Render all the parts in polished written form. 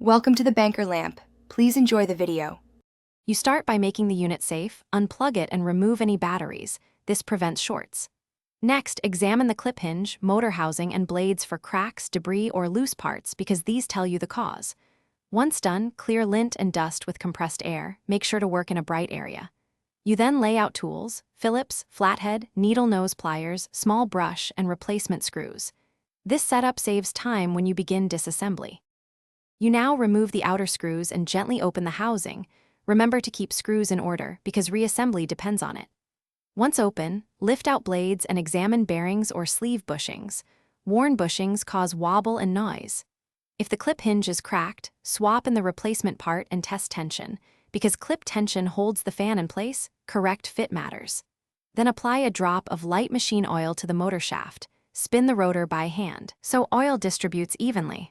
Welcome to the banker lamp. Please enjoy the video. You start by making the unit safe, unplug it, and remove any batteries. This prevents shorts. Next, examine the clip hinge, motor housing, and blades for cracks, debris, or loose parts because these tell you the cause. Once done, clear lint and dust with compressed air. Make sure to work in a bright area. You then lay out tools: Phillips, flathead, needle nose pliers, small brush, and replacement screws. This setup saves time when you begin disassembly. You now remove the outer screws and gently open the housing. Remember to keep screws in order because reassembly depends on it. Once open, lift out blades and examine bearings or sleeve bushings. Worn bushings cause wobble and noise. If the clip hinge is cracked, swap in the replacement part and test tension. Because clip tension holds the fan in place, correct fit matters. Then apply a drop of light machine oil to the motor shaft. Spin the rotor by hand so oil distributes evenly.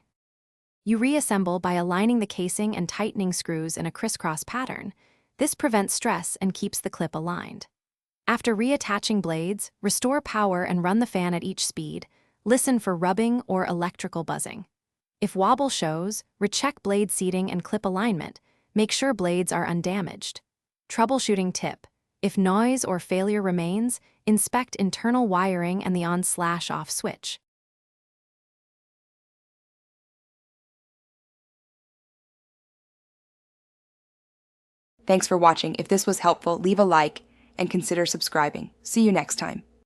You reassemble by aligning the casing and tightening screws in a crisscross pattern. This prevents stress and keeps the clip aligned. After reattaching blades, restore power and run the fan at each speed. Listen for rubbing or electrical buzzing. If wobble shows, recheck blade seating and clip alignment. Make sure blades are undamaged. Troubleshooting tip: if noise or failure remains, inspect internal wiring and the on/off switch. Thanks for watching. If this was helpful, leave a like and consider subscribing. See you next time.